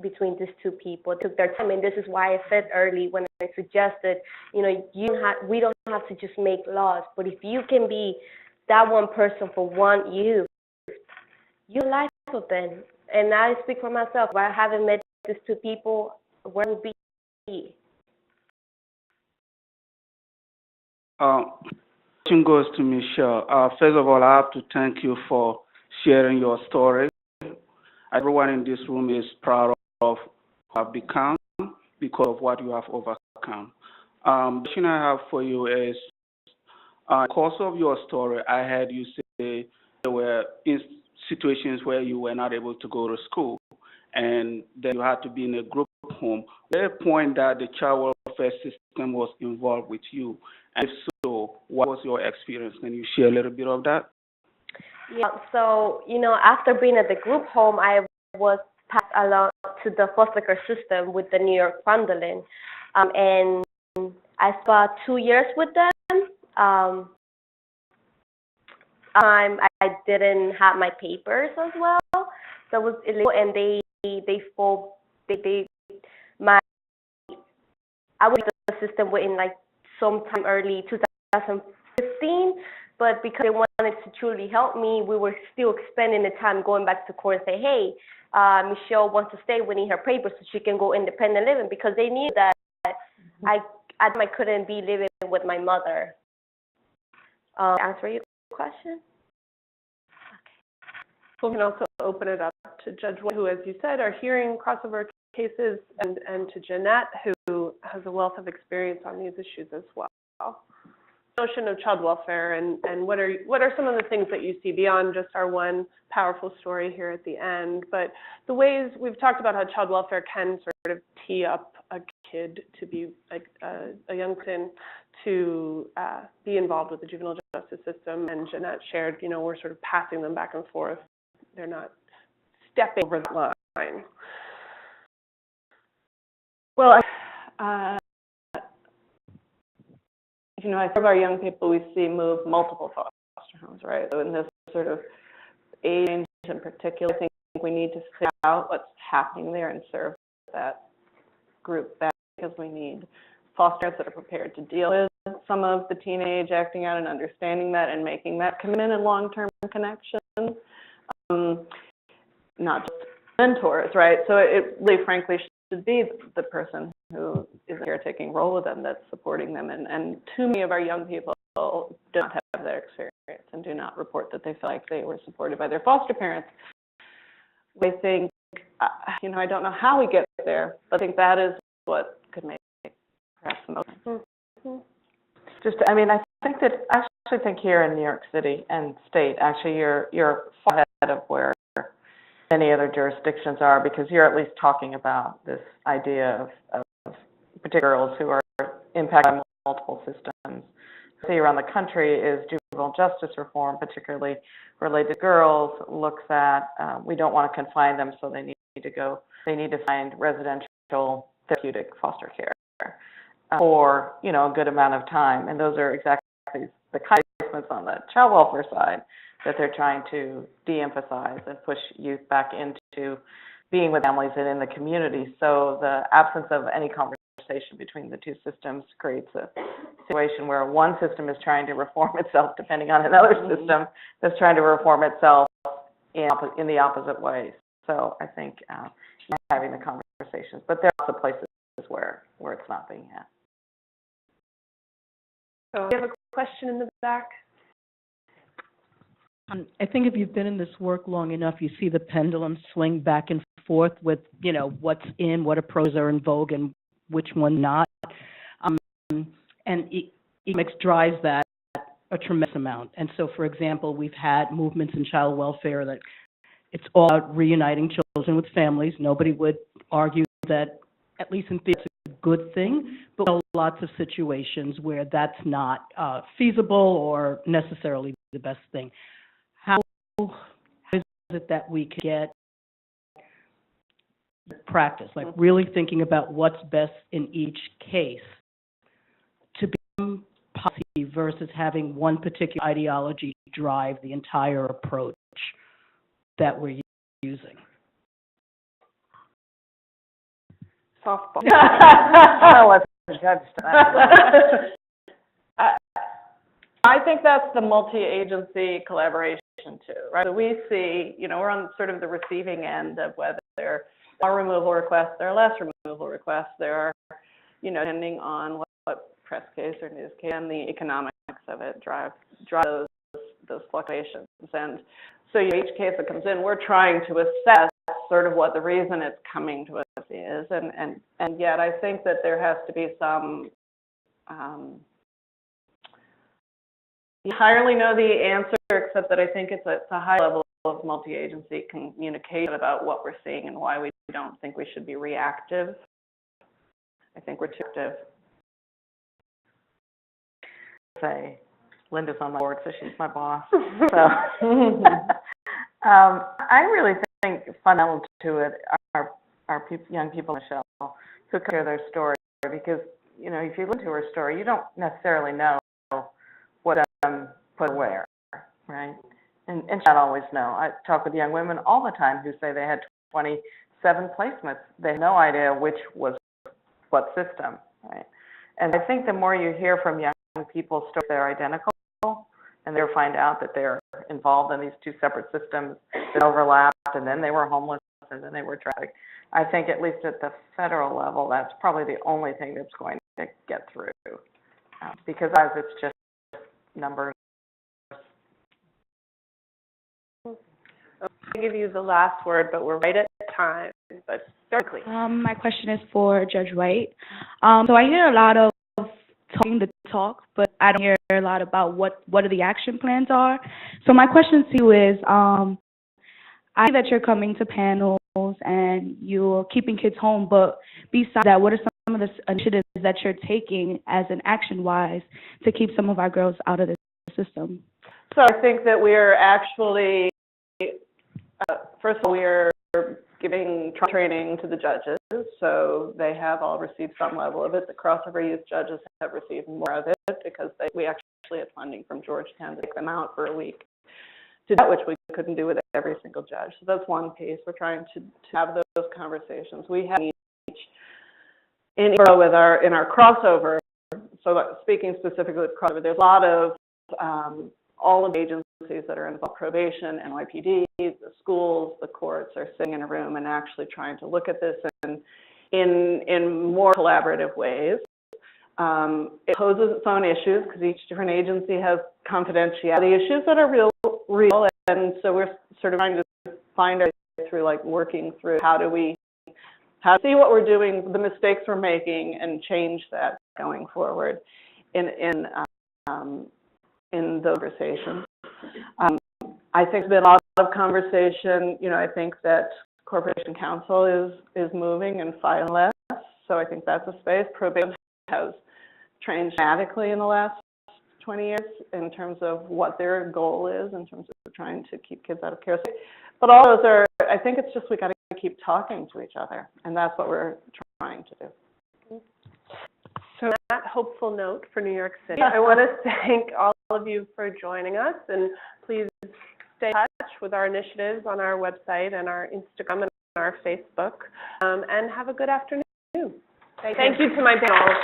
between these 2 people. It took their time, and this is why I said early when I suggested, we don't have to just make laws, but if you can be that one person for one youth, your life will then. And I speak for myself. If I haven't met these 2 people, where would be? Question goes to Michelle. First of all, I have to thank you for sharing your story. Everyone in this room is proud of who you have become because of what you have overcome. The question I have for you is, in the course of your story, I heard you say there were situations where you were not able to go to school, and then you had to be in a group home. Was there a point that the child welfare system was involved with you? And if so, what was your experience? Can you share a little bit of that? Yeah, so, after being at the group home, I was passed along to the foster care system with the New York bundling. And I spent 2 years with them. I didn't have my papers as well, so it was illegal, and I was in the system within sometime early 2015, but because they wanted to truly help me, we were still spending the time going back to court and say, hey, Michelle wants to stay, we need her papers so she can go independent living, because they knew that I couldn't be living with my mother. Answer your question? We can also open it up to Judge White, who, as you said, are hearing crossover cases, and to Jeanette, who has a wealth of experience on these issues as well. Notion of child welfare, and what are some of the things that you see beyond just our one powerful story here at the end, but the ways we've talked about how child welfare can sort of tee up a kid to be a young person to be involved with the juvenile justice system, and Jeanette shared, we're sort of passing them back and forth. They're not stepping over the line. Well, I of our young people we see move multiple foster homes, right? So in this sort of age range in particular, I think we need to figure out what's happening there and serve that group back, because we need foster parents that are prepared to deal with some of the teenage acting out and understanding that and making that commitment and long-term connection. Not just mentors, right? So it really, frankly, should be the person who is in a caretaking role with them that's supporting them. And too many of our young people do not have that experience and do not report that they feel like they were supported by their foster parents. They think, I don't know how we get there, but I think that is what could make perhaps the most sense. I actually think here in New York City and state, actually you're far ahead of where many other jurisdictions are, because you're at least talking about this idea of particular girls who are impacted by multiple systems. See around the country is juvenile justice reform, particularly related to girls, looks at, we don't want to confine them, so they need to find residential therapeutic foster care for, a good amount of time. And those are exactly the kind of placements on the child welfare side that they're trying to de-emphasize and push youth back into being with families and in the community. So the absence of any conversation between the two systems creates a situation where one system is trying to reform itself depending on another system that's trying to reform itself in the opposite ways. So I think having the conversations, but there are also places where it's not being had. So we have a question in the back. I think if you've been in this work long enough, you see the pendulum swing back and forth with, what's in, what approaches are in vogue and which one not. And economics drives that a tremendous amount. And so, for example, we've had movements in child welfare that it's all about reuniting children with families. Nobody would argue that, at least in theory, it's a good thing, but there are lots of situations where that's not feasible or necessarily the best thing. How is it that we can get practice, like really thinking about what's best in each case to become policy versus having one particular ideology drive the entire approach that we're using? Softball. I'll let the judge that. I think that's the multi-agency collaboration too, right? So we see, we're on sort of the receiving end of whether there are removal requests, there are less removal requests, there are, depending on what press case or news case and the economics of it drive those fluctuations. And so each case that comes in, we're trying to assess sort of what the reason it's coming to us is, and yet I think that there has to be some. I hardly know the answer, except that I think it's a high level of multi-agency communication about what we're seeing and why we don't think we should be reactive. I think we're too active. Say, Linda's on my board, so she's my boss. So, I really think fundamental to it are young people, Michelle, who share their story, because if you listen to her story, you don't necessarily know what put where, right? And you don't always know. I talk with young women all the time who say they had 27 placements. They have no idea which was what system, right? And I think the more you hear from young people, stories that are identical, and they'll find out that they're involved in these two separate systems that overlapped, and then they were homeless, and then they were trafficked. I think at least at the federal level, that's probably the only thing that's going to get through, because otherwise it's just numbers. I'll give you the last word, but we're right at time. But very quickly. My question is for Judge White. So I hear a lot of talking the talk, but I don't hear a lot about what the action plans are. So my question to you is, I see that you're coming to panels and you're keeping kids home, but besides that, what are some of the initiatives that you're taking as an action-wise to keep some of our girls out of the system? So I think that we're actually, first of all, we're giving training to the judges, so they have all received some level of it. The crossover youth judges have received more of it because we actually had funding from Georgetown to take them out for a week to do that, which we couldn't do with every single judge. So that's one piece. We're trying to have those conversations. We have each in our crossover. So speaking specifically of crossover, there's a lot of all of the agencies that are involved, probation, NYPD, the schools, the courts are sitting in a room and actually trying to look at this and in more collaborative ways. It poses its own issues because each different agency has confidentiality issues that are real, and so we're sort of trying to find our way through, like, working through how to see what we're doing, the mistakes we're making, and change that going forward in those conversations. I think there's been a lot of conversation. You know, I think that Corporation Counsel is moving and filing less, so I think that's a space. Probation has changed dramatically in the last 20 years in terms of what their goal is in terms of trying to keep kids out of care. But all those are, I think it's just we got to keep talking to each other, and that's what we're trying to do. So on that hopeful note for New York City, I want to thank all of you for joining us, and please stay in touch with our initiatives on our website and our Instagram and our Facebook, and have a good afternoon. Thank you to my panel.